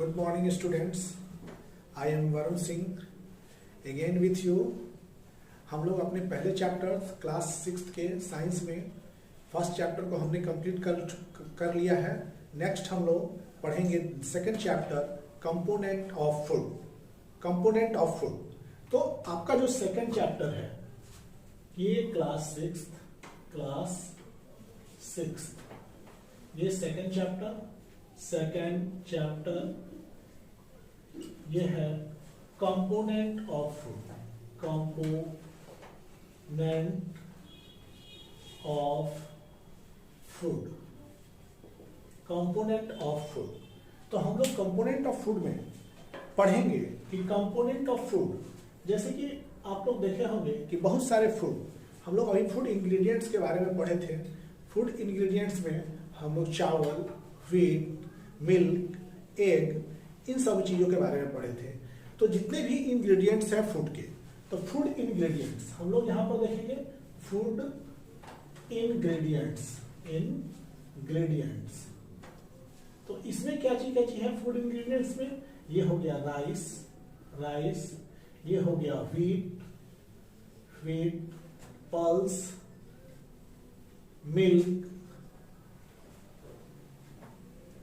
Good morning students. I am Varun Singh again with you. हम लोग अपने पहले चैप्टर क्लास 6 के साइंस में फर्स्ट चैप्टर को हमने कंप्लीट कर लिया है. नेक्स्ट हम लोग पढ़ेंगे second chapter component of food. Component of food. तो आपका जो सेकंड चैप्टर है ये क्लास 6 ये सेकंड चैप्टर ये है component of food. Component of food. Component of food. तो हम लोग कंपोनेंट ऑफ फूड में पढ़ेंगे कि कंपोनेंट ऑफ फूड, जैसे कि आप लोग देखे होंगे कि बहुत सारे फूड, हम लोग अभी फूड इंग्रेडिएंट्स के बारे में पढ़े थे. फूड इंग्रेडिएंट्स में हम लोग चावल, व्हीट, मिल्क, एग, इन सब चीजों के बारे में पढ़े थे. तो जितने भी इंग्रेडिएंट्स हैं फूड के, तो फूड इंग्रेडिएंट्स हम लोग यहां पर देखेंगे. Food ingredients. तो इसमें क्या चीज है फूड इंग्रेडिएंट्स में? ये हो गया राइस, ये हो गया wheat, pulse, milk.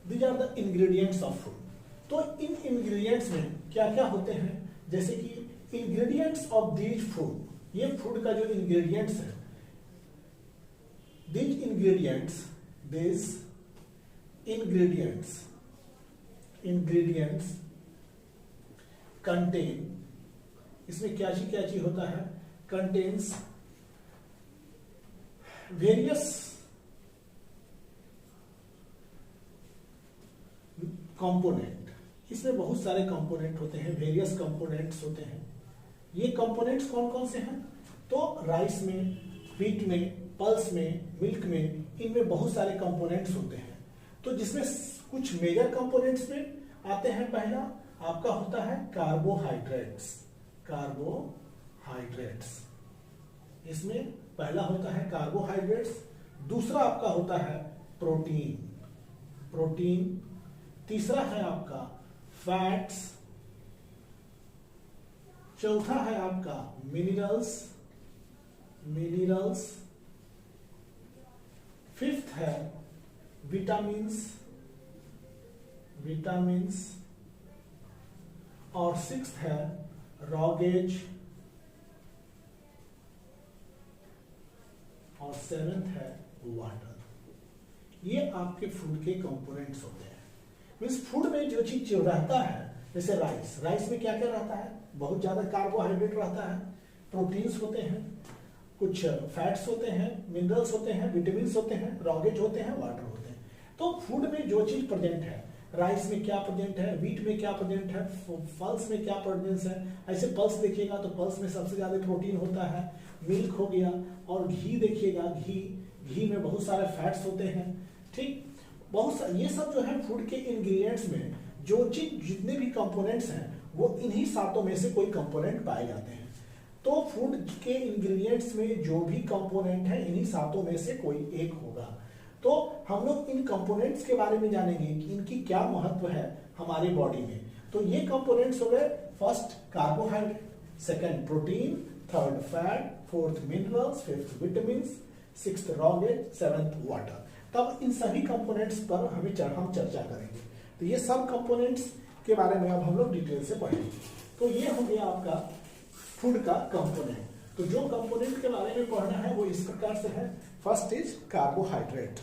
These are the ingredients of food. तो इन इंग्रेडिएंट्स में क्या क्या होते हैं? जैसे कि इंग्रेडिएंट्स ऑफ दीज फूड, ये फूड का जो इंग्रेडिएंट्स है, दीज इंग्रेडिएंट्स कंटेन, इसमें क्या चीज होता है? Contains various component. इसमें बहुत सारे कंपोनेंट होते हैं, वेरियस कंपोनेंट्स होते हैं. ये कंपोनेंट्स कौन कौन से हैं? तो राइस में, व्हीट में, पल्स में, मिल्क में, इनमें बहुत सारे कंपोनेंट्स होते हैं. तो जिसमें कुछ मेजर कंपोनेंट्स में आते हैं. पहला आपका होता है कार्बोहाइड्रेट्स. इसमें पहला होता है कार्बोहाइड्रेट्स. दूसरा आपका होता है प्रोटीन. तीसरा है आपका फैट्स. चौथा है आपका मिनरल्स. फिफ्थ है विटामिन्स. और सिक्स्थ है रॉगेज. और सेवेंथ है वाटर. ये आपके फूड के कंपोनेंट्स होते हैं. मीन्स फूड में जो चीज रहता है, जैसे राइस में क्या क्या रहता है? बहुत ज्यादा कार्बोहाइड्रेट रहता है, प्रोटीन्स होते हैं, कुछ फैट्स होते हैं, मिनरल्स होते हैं, विटामिन्स होते हैं, रॉगेज होते हैं, वाटर होते हैं. तो फूड में जो चीज प्रेजेंट है, राइस में क्या प्रेजेंट है, व्हीट में क्या प्रेजेंट है, पल्स में क्या प्रेजेंस है. ऐसे पल्स देखिएगा तो पल्स में सबसे ज्यादा प्रोटीन होता है. मिल्क हो गया. और घी देखिएगा, घी में बहुत सारे फैट्स होते हैं. ठीक, ये सब जो है फूड के इंग्रेडिएंट्स में जो चीज, जितने भी कंपोनेंट्स हैं, वो इन्हीं सातों में से कोई कंपोनेंट पाए जाते हैं. तो फूड के इंग्रेडिएंट्स में जो भी कंपोनेंट है, इन्हीं सातों में से कोई एक होगा. तो हम लोग इन कंपोनेंट्स के बारे में जानेंगे कि इनकी क्या महत्व है हमारी बॉडी में. तो ये कंपोनेंट्स हो गए. First carbohydrate, second protein, third fat, fourth minerals, fifth vitamins, sixth roughage, seventh water. तब इन सभी कंपोनेंट्स पर हम चर्चा करेंगे. तो ये सब कंपोनेंट्स के बारे में अब हम लोग डिटेल से पढ़ेंगे. तो ये हो गया आपका फूड का कंपोनेंट. तो जो कंपोनेंट के बारे में पढ़ना है वो इस प्रकार से है. First is carbohydrate.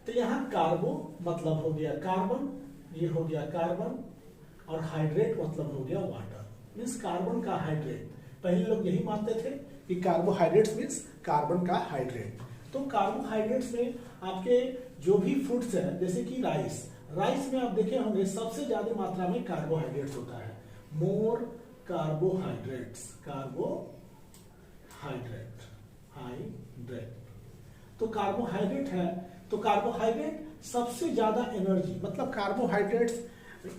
तो यहां कार्बो मतलब हो गया कार्बन, ये हो गया कार्बन, और हाइड्रेट मतलब हो गया वाटर. मीन्स कार्बन का हाइड्रेट. पहले लोग यही मानते थे कि कार्बोहाइड्रेट्स मीन्स कार्बन का हाइड्रेट. तो कार्बोहाइड्रेट्स में आपके जो भी फूड्स हैं, जैसे कि राइस में आप देखे होंगे सबसे ज्यादा मात्रा में कार्बोहाइड्रेट्स होता है. मोर कार्बोहाइड्रेट्स. तो कार्बोहाइड्रेट है. तो कार्बोहाइड्रेट सबसे ज्यादा एनर्जी, मतलब कार्बोहाइड्रेट्स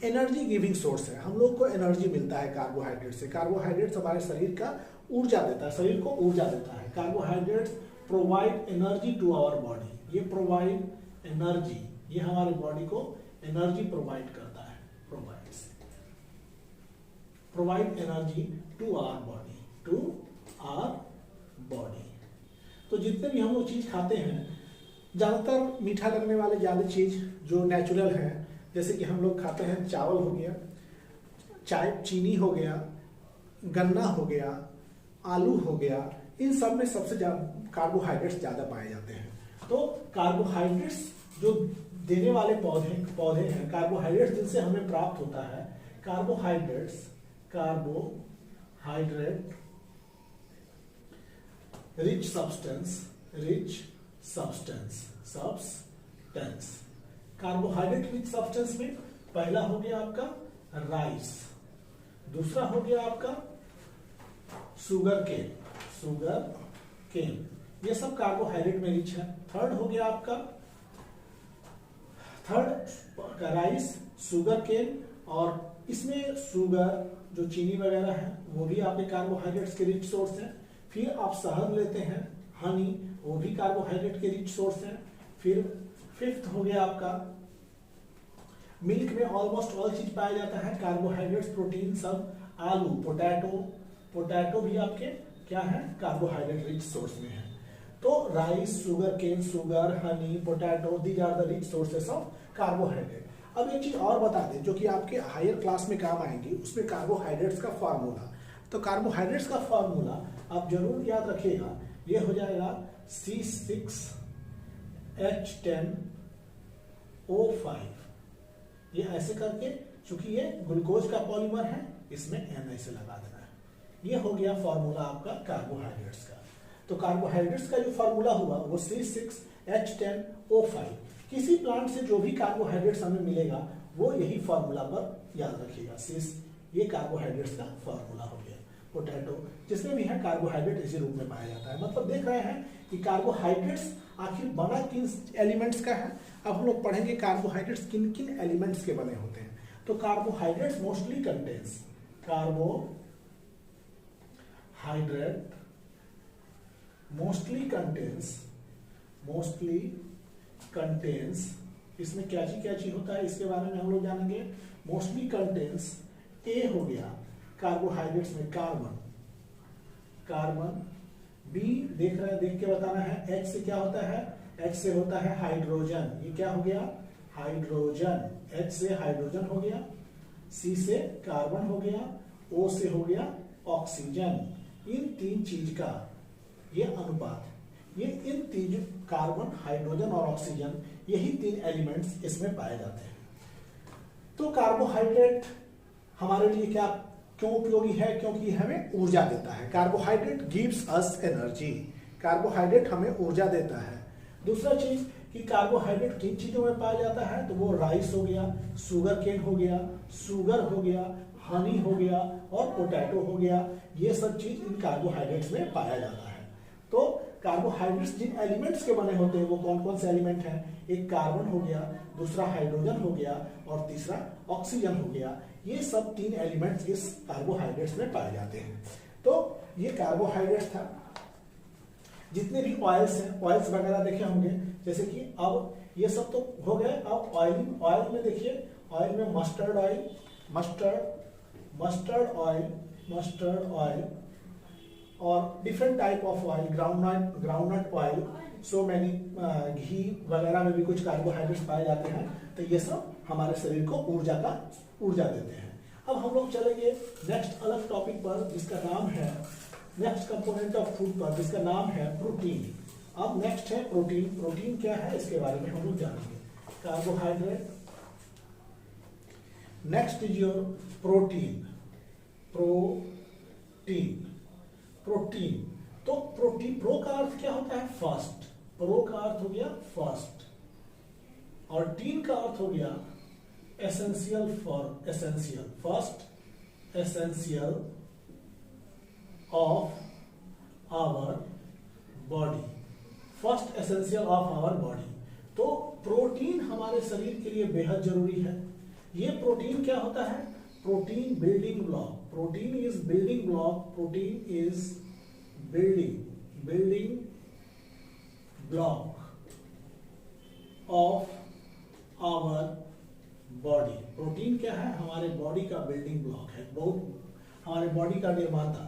एनर्जी गिविंग सोर्स है, हम लोग को एनर्जी मिलता है कार्बोहाइड्रेट से। कार्बोहाइड्रेट्स हमारे शरीर का ऊर्जा देता है, शरीर को ऊर्जा देता है। Carbohydrates provide energy to our body, ये प्रोवाइड एनर्जी, ये हमारे बॉडी को एनर्जी प्रोवाइड करता है, provide energy to our body. तो जितने भी हम लोग चीज खाते हैं, ज्यादातर मीठा लगने वाले ज्यादा चीज जो नेचुरल है, जैसे कि हम लोग खाते हैं चावल हो गया, चाय चीनी हो गया, गन्ना हो गया, आलू हो गया, इन सब में सबसे ज्यादा कार्बोहाइड्रेट्स ज्यादा पाए जाते हैं। तो कार्बोहाइड्रेट्स जो देने वाले पौधे हैं, कार्बोहाइड्रेट्स जिनसे हमें प्राप्त होता है, carbohydrate rich substance. Carbohydrate rich substance में पहला हो गया आपका राइस, दूसरा हो गया आपका शुगर केन, ये सब कार्बोहाइड्रेट में रिच है। थर्ड हो गया आपका राइस, शुगर केन, और इसमें शुगर जो चीनी वगैरह है वो भी आपके कार्बोहाइड्रेट्स के रिच सोर्स है। फिर आप शहद लेते हैं, हनी, वो भी कार्बोहाइड्रेट के रिच सोर्स है। फिर फिफ्थ हो गया आपका मिल्क में ऑलमोस्ट ऑल चीज पाया जाता है, कार्बोहाइड्रेट्स, प्रोटीन सब। आलू, पोटैटो भी आपके क्या है, कार्बोहाइड्रेट रिच सोर्स में है। तो rice, sugar cane, sugar, honey, potato, these are the rich sources of carbohydrate. अब एक चीज और बता दें जो कि आपके हायर क्लास में काम आएंगी, उसमें कार्बोहाइड्रेट्स का फार्मूला। तो कार्बोहाइड्रेट्स का फार्मूला आप जरूर याद रखिएगा, ये हो जाएगा C6H10O5। ये ऐसे करके, चूंकि ये ग्लूकोज का पॉलीमर है, इसमें N ऐसे लगा देना है। ये हो गया फॉर्मूला आपका कार्बोहाइड्रेट्स का। तो कार्बोहाइड्रेट्स का जो फॉर्मूला हुआ वो C6H10O5। किसी प्लांट से जो भी कार्बोहाइड्रेट्स हमें मिलेगा वो यही फॉर्मूला पर याद रखिएगा। ये कार्बोहाइड्रेट्स का फॉर्मूला हो गया। पोटैटो, जिसमें भी है कार्बोहाइड्रेट इसी रूप में पाया जाता है। मतलब देख रहे हैं कि कार्बोहाइड्रेट्स आखिर बना किन एलिमेंट्स का है। अब हम लोग पढ़ेंगे कार्बोहाइड्रेट्स किन किन एलिमेंट्स के बने होते हैं। तो कार्बोहाइड्रेट्स मोस्टली कंटेन्स, इसमें क्या चीज होता है इसके बारे में हम लोग जानेंगे। मोस्टली कंटेन्स, ए हो गया कार्बोहाइड्रेट्स में कार्बन, बी देख के बताना है। एच से क्या होता है, एच से होता है हाइड्रोजन, ये क्या हो गया, हाइड्रोजन, एच से हाइड्रोजन हो गया। सी से कार्बन हो गया, ओ से हो गया ऑक्सीजन। इन तीन चीज का ये अनुपात, ये इन तीन कार्बन, हाइड्रोजन और ऑक्सीजन, यही तीन एलिमेंट्स इसमें पाए जाते हैं। तो कार्बोहाइड्रेट हमारे लिए क्यों उपयोगी है, क्योंकि हमें ऊर्जा देता है। Carbohydrate gives us energy, carbohydrate हमें ऊर्जा देता है। दूसरा चीज कि कार्बोहाइड्रेट किन चीजों में पाया जाता है, तो वो राइस हो गया, शुगर केन हो गया, शुगर हो गया, हनी हो गया और पोटैटो हो गया। ये सब चीज इन कार्बोहाइड्रेट्स में पाया जाता है। तो कार्बोहाइड्रेट्स जिन एलिमेंट्स के बने होते हैं वो कौन कौन से एलिमेंट हैं, एक कार्बन हो गया, दूसरा हाइड्रोजन हो गया और तीसरा ऑक्सीजन हो गया। ये सब तीन एलिमेंट्स इस कार्बोहाइड्रेट्स में पाए जाते हैं। तो ये कार्बोहाइड्रेट्स था। जितने भी ऑयल्स हैं, ऑयल्स वगैरह देखे होंगे, जैसे कि अब ये सब तो हो गए। अब ऑयल में देखिए, ऑयल में मस्टर्ड ऑयल और different type of oil, groundnut oil, so many, घी वगैरह में भी कुछ कार्बोहाइड्रेट्स पाए जाते हैं। तो ये सब हमारे शरीर को ऊर्जा देते हैं। अब हम लोग चलेंगे नेक्स्ट अलग टॉपिक पर, जिसका नाम है, नेक्स्ट कंपोनेंट ऑफ फूड पर, जिसका नाम है प्रोटीन। अब नेक्स्ट है प्रोटीन। प्रोटीन क्या है इसके बारे में हम लोग जानेंगे। Carbohydrate, next is your protein. तो प्रोटीन, प्रो का अर्थ क्या होता है, फर्स्ट। प्रो का अर्थ हो गया फर्स्ट और टीन का अर्थ हो गया essential, first essential of our body, first essential of our body. तो प्रोटीन हमारे शरीर के लिए बेहद जरूरी है। ये प्रोटीन क्या होता है? Protein building block, protein is building block, protein is building block of our body. Protein क्या है? हमारे बॉडी का बिल्डिंग ब्लॉक है, बहुत हमारे बॉडी का निर्माता,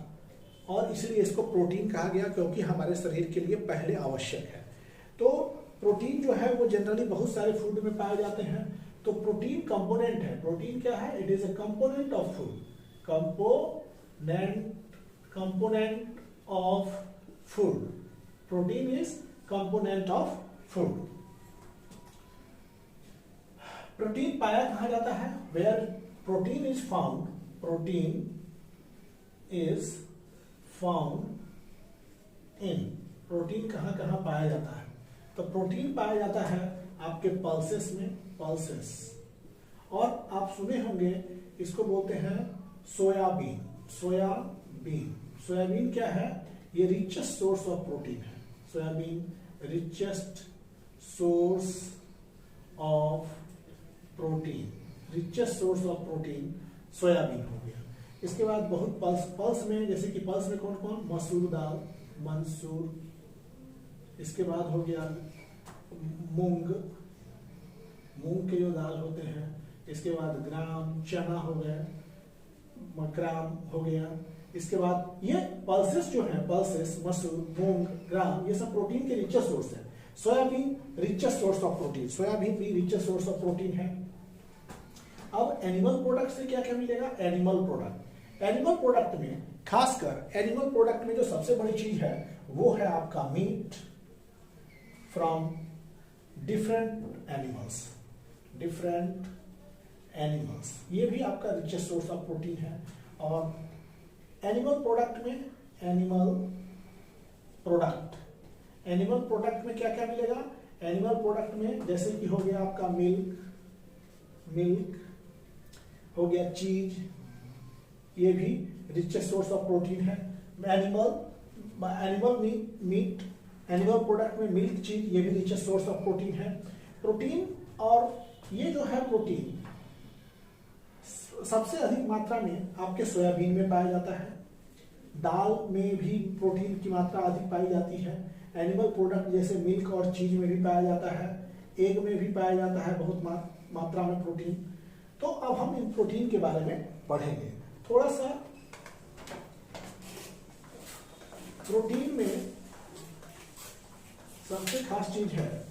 और इसलिए इसको प्रोटीन कहा गया क्योंकि हमारे शरीर के लिए पहले आवश्यक है। तो प्रोटीन जो है वो जनरली बहुत सारे फूड में पाए जाते हैं। तो प्रोटीन कंपोनेंट है। प्रोटीन क्या है? It is a component of food, component of food. Protein is component of food. Protein पाया कहा जाता है? Where protein is found, protein is found in. Protein कहां कहां पाया जाता है? तो प्रोटीन पाया जाता है आपके पल्सेस में, पल्सेस। और आप सुने होंगे इसको बोलते हैं सोयाबीन। सोयाबीन, सोयाबीन क्या है? ये रिचेस्ट सोर्स ऑफ प्रोटीन है। Soybean richest source of protein, richest source of protein soybean हो गया। इसके बाद बहुत पल्स में, जैसे कि पल्स में कौन कौन? मसूर दाल, मंसूर। इसके बाद हो गया मूंग के जो दाल होते हैं। इसके बाद ग्राम, चना हो गया, मकराम हो गया। इसके बाद ये पल्सेस जो है, पल्सेस, मसूर, मूंग, ग्राम, ये सब प्रोटीन के रिचेस्ट सोर्स है। Soybean richest source of protein, soybean भी रिचेस्ट सोर्स ऑफ प्रोटीन है। अब एनिमल प्रोडक्ट से क्या क्या मिलेगा? Animal product. एनिमल प्रोडक्ट में खासकर एनिमल प्रोडक्ट में जो सबसे बड़ी चीज है वो है आपका मीट फ्रॉम डिफरेंट एनिमल्स, ये भी आपका रिचेस्ट सोर्स ऑफ प्रोटीन है। और एनिमल प्रोडक्ट में क्या क्या मिलेगा? एनिमल प्रोडक्ट में जैसे कि हो गया आपका मिल्क हो गया, चीज, ये भी रिचेस्ट सोर्स ऑफ प्रोटीन है। एनिमल मीट, एनिमल प्रोडक्ट में मिल्क, चीज, ये भी रिचेस्ट सोर्स ऑफ प्रोटीन है। प्रोटीन, और ये जो है प्रोटीन सबसे अधिक मात्रा में आपके सोयाबीन में पाया जाता है। दाल में भी प्रोटीन की मात्रा अधिक पाई जाती है। एनिमल प्रोडक्ट जैसे मिल्क और चीज में भी पाया जाता है। एग में भी पाया जाता है बहुत मात्रा में प्रोटीन। तो अब हम इन प्रोटीन के बारे में पढ़ेंगे थोड़ा सा। प्रोटीन में सबसे खास चीज है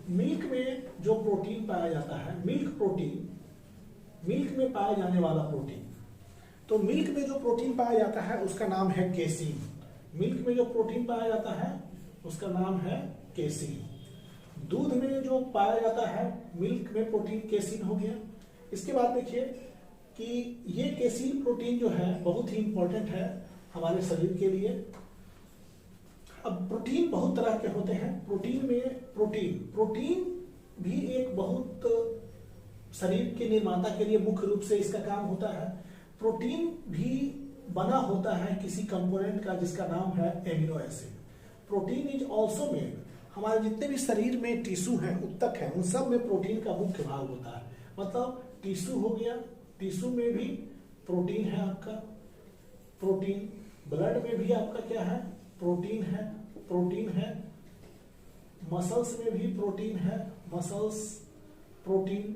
मिल्क में जो प्रोटीन पाया जाता है, मिल्क में पाया जाने वाला प्रोटीन। तो मिल्क में जो प्रोटीन पाया जाता है उसका नाम है केसीन। मिल्क में जो प्रोटीन पाया जाता है उसका नाम है केसीन। दूध में जो पाया जाता है मिल्क में प्रोटीन, केसीन हो गया। इसके बाद देखिए कि ये केसीन प्रोटीन जो है बहुत ही इंपॉर्टेंट है हमारे शरीर के लिए। अब प्रोटीन बहुत तरह के होते हैं। प्रोटीन भी एक बहुत शरीर के निर्माता के लिए मुख्य रूप से इसका काम होता है। प्रोटीन भी बना होता है किसी कंपोनेंट का जिसका नाम है amino acid. Protein is also made, हमारे जितने भी शरीर में टिश्यू हैं, उत्तक हैं, उन सब में प्रोटीन का मुख्य भाग होता है। मतलब टिश्यू हो गया, टिश्यू में भी प्रोटीन है आपका। प्रोटीन ब्लड में भी आपका क्या है? प्रोटीन है। मसल्स में भी प्रोटीन है, मसल्स, प्रोटीन।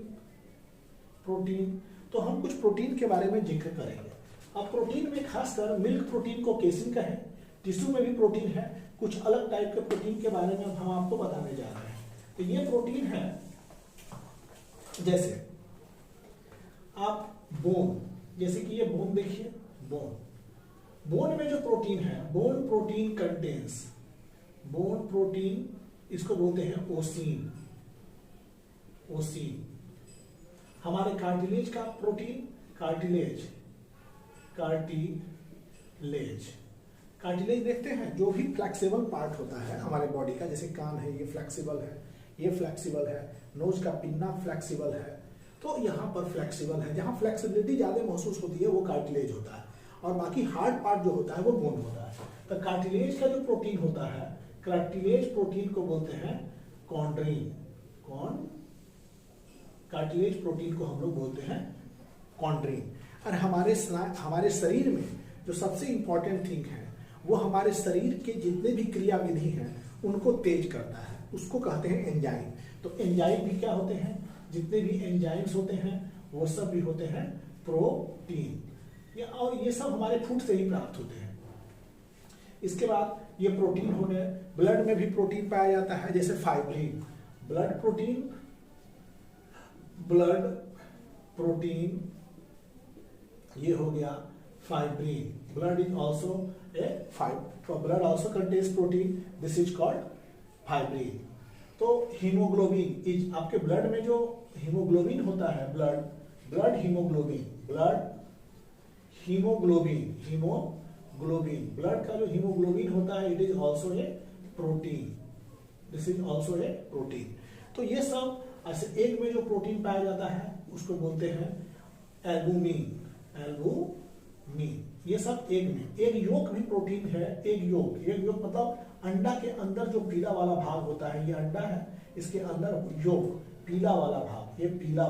तो हम कुछ प्रोटीन के बारे में जिक्र करेंगे। अब प्रोटीन में खासकर मिल्क प्रोटीन को केसिन कहें, टिश्यू में भी प्रोटीन है। कुछ अलग टाइप के प्रोटीन के बारे में हम आपको बताने जा रहे हैं। तो ये प्रोटीन है, जैसे आप बोन, जैसे कि ये बोन देखिए, बोन में जो प्रोटीन है, बोन प्रोटीन इसको बोलते हैं ओसीन। हमारे कार्टिलेज का प्रोटीन, कार्टिलेज देखते हैं, जो भी फ्लेक्सिबल पार्ट होता है हमारे बॉडी का, जैसे कान है ये फ्लेक्सिबल है, नोज का पिन्ना फ्लेक्सिबल है, तो यहाँ पर फ्लेक्सिबल है। जहाँ फ्लेक्सिबिलिटी ज्यादा महसूस होती है वो कार्टिलेज होता है, और बाकी हार्ड पार्ट जो होता है वो बोन होता है। तो कार्टिलेज का जो प्रोटीन होता है, कार्टिलेज प्रोटीन को बोलते हैं कॉन्ड्रीन। कार्टिलेज प्रोटीन को हम लोग बोलते हैं कॉन्ड्रीन। और हमारे शरीर में जो सबसे इंपॉर्टेंट थिंग है वो हमारे शरीर के जितने भी क्रियाविधि हैं उनको तेज करता है, उसको कहते हैं एंजाइम। तो एंजाइम भी क्या होते हैं, जितने भी एंजाइम्स होते हैं वो सब भी होते हैं प्रोटीन। और ये सब हमारे फूड से ही प्राप्त होते हैं। इसके बाद ये प्रोटीन हो गए। ब्लड में भी प्रोटीन पाया जाता है, जैसे फाइब्रिन, ब्लड प्रोटीन ये हो गया fibrin. Blood is also blood also contains protein, this is called fibrin. तो हीमोग्लोबिन इज, आपके ब्लड में जो हीमोग्लोबिन होता है, ब्लड हीमोग्लोबिन, ब्लड का जो हीमोग्लोबिन होता है, it is also a protein, this is also a protein. तो ये सब ऐसे एग में जो प्रोटीन पाया जाता है उसको बोलते हैं एल्बुमिन। ये सब एग में। एग योक भी प्रोटीन है। एग योक मतलब अंडा के अंदर जो पीला वाला भाग होता है, ये अंडा है, इसके अंदर योक पीला वाला भाग, ये पीला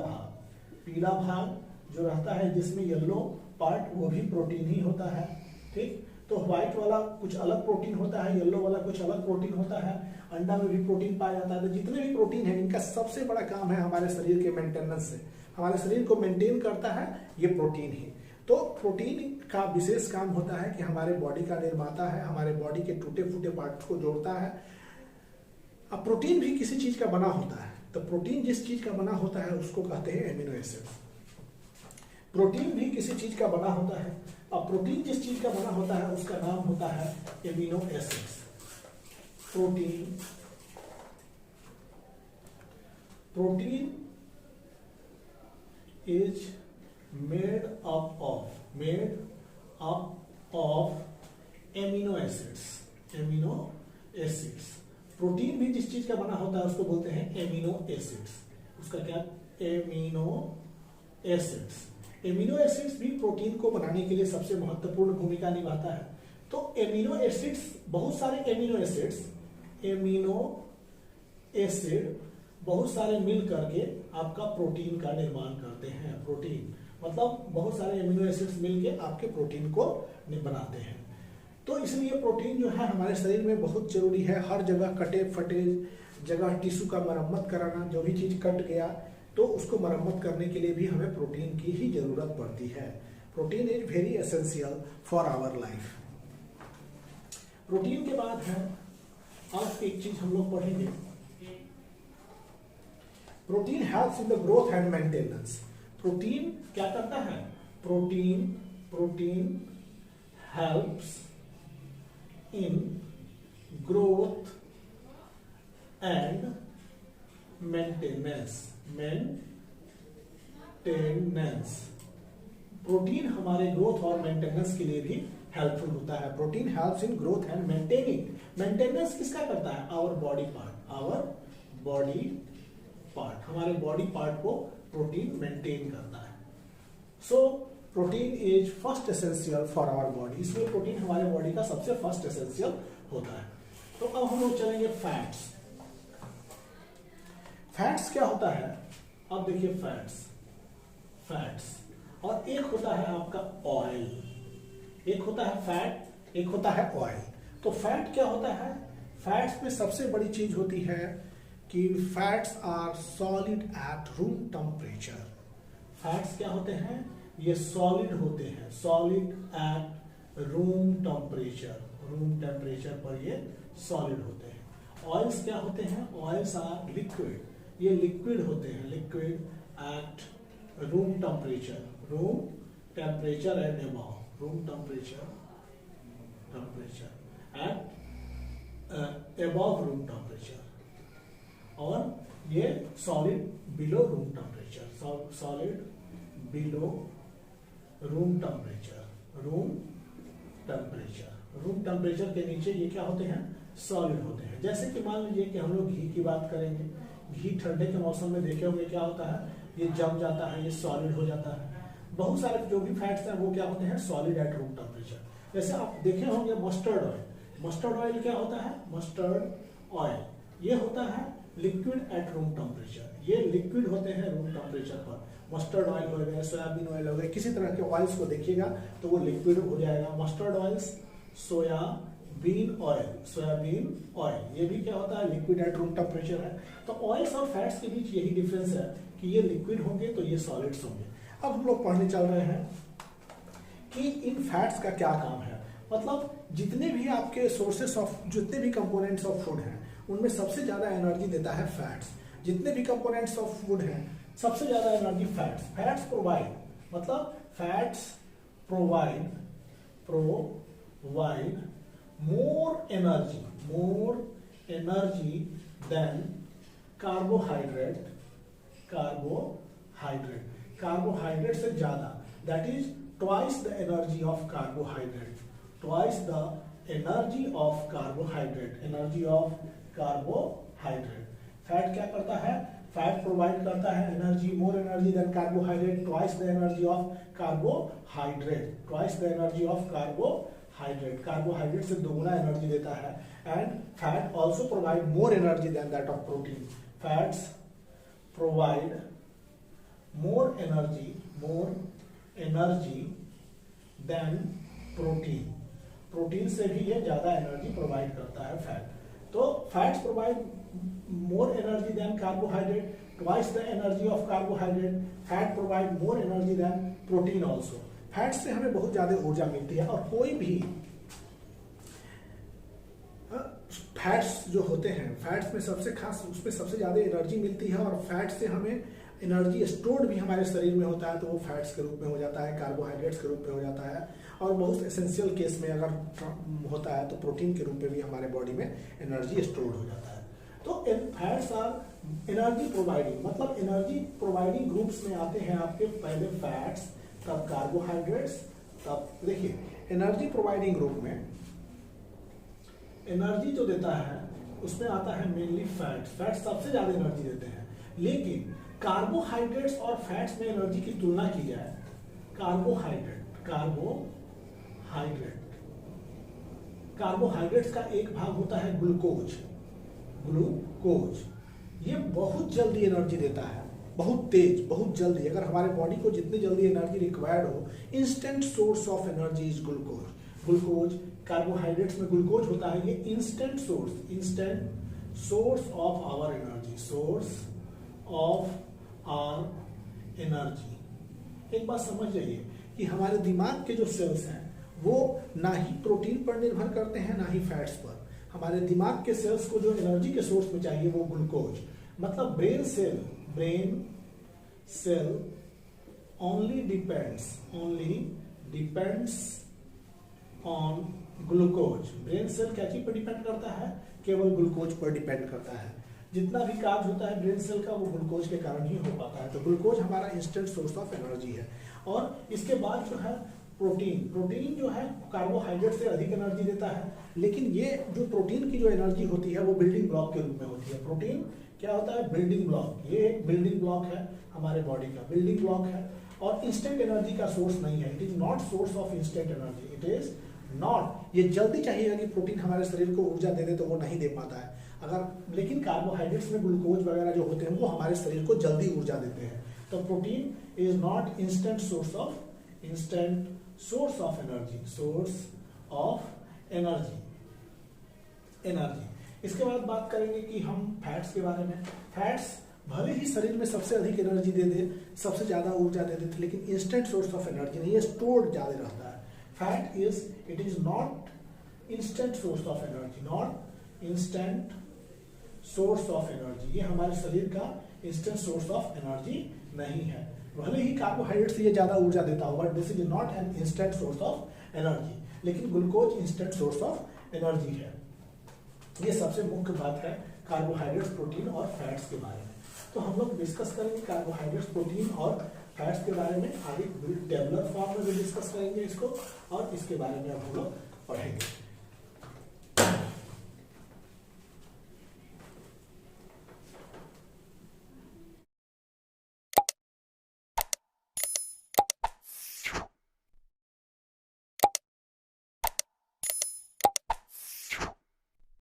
भाग जो रहता है जिसमें येलो पार्ट, वो भी प्रोटीन ही होता है। ठीक, तो व्हाइट वाला कुछ अलग प्रोटीन होता है, येलो वाला कुछ अलग प्रोटीन होता है। अंडा में भी प्रोटीन पाया जाता है। तो जितने भी प्रोटीन है इनका सबसे बड़ा काम है हमारे शरीर के मेंटेनेंस से, हमारे शरीर को मेंटेन करता है ये प्रोटीन ही। तो प्रोटीन का विशेष काम होता है कि हमारे बॉडी का निर्माता है, हमारे बॉडी के टूटे फूटे पार्ट्स को जोड़ता है। अब प्रोटीन भी किसी चीज का बना होता है, तो प्रोटीन जिस चीज का बना होता है उसको कहते हैं एमिनो एसिड। प्रोटीन भी किसी चीज का बना होता है। अब प्रोटीन जिस चीज का बना होता है उसका नाम होता है amino acids. Protein is made up of amino acids। Protein भी जिस चीज का बना होता है उसको बोलते हैं एमिनो एसिड्स। उसका क्या, एमिनो एसिड्स भी प्रोटीन को बनाने के लिए सबसे महत्वपूर्ण भूमिका निभाता है। तो एमिनो एसिड्स, बहुत सारे एमिनो एसिड बहुत सारे मिल करके आपका प्रोटीन का निर्माण करते हैं। प्रोटीन मतलब बहुत सारे एमिनो एसिड्स मिलके आपके प्रोटीन को बनाते हैं। तो इसलिए प्रोटीन जो है हमारे शरीर में बहुत जरूरी है। हर जगह कटे फटे जगह टिश्यू का मरम्मत कराना, जो भी चीज कट गया तो उसको मरम्मत करने के लिए भी हमें प्रोटीन की ही जरूरत पड़ती है। Protein is very essential for our life. Protein के बाद है अब एक चीज हम लोग पढ़ेंगे, protein helps in the growth and maintenance. Protein क्या करता है, protein helps in growth and maintenance. Protein हमारे ग्रोथ और मेंटेनेंस के लिए भी हेल्पफुल होता है। Protein helps in growth and maintenance किसका करता है, आवर बॉडी पार्ट, हमारे बॉडी पार्ट को प्रोटीन मेंटेन करता है। So protein is first essential for our body, इसलिए प्रोटीन हमारे बॉडी का सबसे फर्स्ट एसेंशियल होता है। तो अब हम लोग चलेंगे फैट्स। फैट्स क्या होता है, अब देखिए फैट्स और एक होता है आपका ऑयल, एक होता है फैट, एक होता है ऑयल। तो फैट क्या होता है, फैट्स में सबसे बड़ी चीज होती है कि fats are solid at room temperature. Fats क्या होते हैं, ये सॉलिड होते हैं, सॉलिड एट रूम टेम्परेचर पर ये सॉलिड होते हैं। ऑयल्स क्या होते हैं, ऑयल्स आर लिक्विड, ये लिक्विड होते हैं, liquid at room temperature and above, room temperature at above room temperature, और ये solid below room temperature, solid below room temperature के नीचे ये क्या होते हैं, सॉलिड होते हैं। जैसे कि मान लीजिए कि हम लोग घी की बात करेंगे, घी ठंडे के मौसम में देखे होंगे क्या होता है, ये जम जाता है, ये सॉलिड हो जाता है। बहुत सारे जो भी फैट्स हैं वो क्या होते हैं, सॉलिड एट रूम टेम्परेचर। जैसे आप देखे होंगे मस्टर्ड ऑयल। मस्टर्ड ऑयल क्या होता है? मस्टर्ड ऑयल ये होता है लिक्विड एट रूम टेम्परेचर, ये लिक्विड होते हैं रूम टेम्परेचर पर। मस्टर्ड ऑयल हो गया, सोयाबीन ऑयल हो गया, किसी तरह के ऑयल्स को देखिएगा तो वो लिक्विड हो जाएगा। मस्टर्ड ऑयल्स, सोयाबीन ऑयल ये भी क्या होता है? लिक्विड एट रूम टेम्परेचर है। तो ऑयल्स और फैट्स के बीच यही डिफरेंस है कि ये लिक्विड होंगे तो ये सॉलिड्स होंगे। अब हम लोग पढ़ने चल रहे हैं कि इन फैट्स का क्या काम है। मतलब जितने भी आपके सोर्सेस ऑफ, जितने भी कंपोनेंट्स ऑफ फूड हैं उनमें सबसे ज्यादा एनर्जी देता है फैट्स। जितने भी कंपोनेंट्स ऑफ फूड हैं सबसे ज्यादा एनर्जी फैट्स। फैट्स प्रोवाइड, मतलब fats provide more energy than carbohydrate से ज्यादा, that is twice the energy of carbohydrate, fat क्या करता है? फैट प्रोवाइड करता है energy, more energy than carbohydrate, twice the energy of carbohydrate, carbohydrate से दोगुना एनर्जी देता है। And fat also provide more energy than that of protein. Fats provide more energy than protein से भी ये ज्यादा एनर्जी प्रोवाइड करता है फैट। तो fats provide more energy than carbohydrate, twice the energy of carbohydrate, fat provide more energy than protein also। Fat से हमें बहुत ज्यादा ऊर्जा मिलती है। और कोई भी फैट्स जो होते हैं, फैट्स में सबसे खास उसमें सबसे ज्यादा एनर्जी मिलती है। और फैट से हमें एनर्जी स्टोर्ड भी हमारे शरीर में होता है, तो वो फैट्स के रूप में हो जाता है, कार्बोहाइड्रेट्स के रूप में हो जाता है। और बहुत एसेंशियल केस में अगर होता है तो प्रोटीन के रूप में भी हमारे बॉडी में एनर्जी स्टोर्ड हो जाता है। तो फैट्स आर एनर्जी प्रोवाइडिंग, मतलब एनर्जी प्रोवाइडिंग ग्रुप्स में आते हैं आपके पहले फैट्स, तब कार्बोहाइड्रेट्स, तब देखिए एनर्जी प्रोवाइडिंग ग्रुप में एनर्जी जो देता है उसमें आता है मेनली फैट्स। फैट्स सबसे ज्यादा एनर्जी देते हैं। लेकिन कार्बोहाइड्रेट्स और फैट्स में एनर्जी की तुलना की जाए, कार्बोहाइड्रेट्स का एक भाग होता है ग्लूकोज। ये बहुत जल्दी एनर्जी देता है, बहुत तेज, बहुत जल्दी। अगर हमारे बॉडी को जितनी जल्दी एनर्जी रिक्वायर्ड हो, instant source of energy is glucose. Carbohydrates में ग्लूकोज होता है, ये instant source of our energy. एक बात समझ जाइए कि हमारे दिमाग के जो सेल्स हैं वो ना ही प्रोटीन पर निर्भर करते हैं ना ही फैट्स पर। हमारे दिमाग के सेल्स को जो एनर्जी के सोर्स में चाहिए वो ग्लूकोज, मतलब brain cell only depends on glucose. Brain cell क्या चीज पर डिपेंड करता है? केवल ग्लूकोज पर डिपेंड करता है। जितना भी कार्य होता है ब्रेन सेल का वो ग्लूकोज के कारण ही हो पाता है। तो ग्लूकोज हमारा इंस्टेंट सोर्स ऑफ एनर्जी है। और इसके बाद जो है प्रोटीन जो है कार्बोहाइड्रेट से अधिक एनर्जी देता है। लेकिन ये जो प्रोटीन की जो एनर्जी होती है वो बिल्डिंग ब्लॉक के रूप में होती है। प्रोटीन क्या होता है? Building block. ये एक बिल्डिंग ब्लॉक है, हमारे बॉडी का बिल्डिंग ब्लॉक है और इंस्टेंट एनर्जी का सोर्स नहीं है। It is not source of instant energy, it is not. ये जल्दी चाहिएगा कि प्रोटीन हमारे शरीर को ऊर्जा दे दे तो वो नहीं दे पाता है। लेकिन कार्बोहाइड्रेट्स में ग्लूकोज वगैरह जो होते हैं वो हमारे शरीर को जल्दी ऊर्जा देते हैं। तो protein is not instant source of energy. इसके बाद बात करेंगे कि हम फैट्स के बारे में। फैट्स भले ही शरीर में सबसे अधिक एनर्जी दे दे, सबसे ज्यादा ऊर्जा दे देते, लेकिन इंस्टेंट सोर्स ऑफ एनर्जी नहीं है, स्टोर्ड ज्यादा रहता है। Fat it is not instant source of energy, ये हमारे शरीर का इंस्टेंट सोर्स ऑफ एनर्जी नहीं है। भले ही कार्बोहाइड्रेट से ये ज्यादा ऊर्जा देता हो, but this is not an instant source of energy. लेकिन glucose instant source of energy है। ये सबसे मुख्य बात है कार्बोहाइड्रेट्स, प्रोटीन और फैट्स के बारे में। तो हम लोग डिस्कस करेंगे कार्बोहाइड्रेट्स, प्रोटीन और फैट्स के बारे में आगे टेबुलर फॉर्म में भी डिस्कस करेंगे इसको, और इसके बारे में अब हम लोग पढ़ेंगे।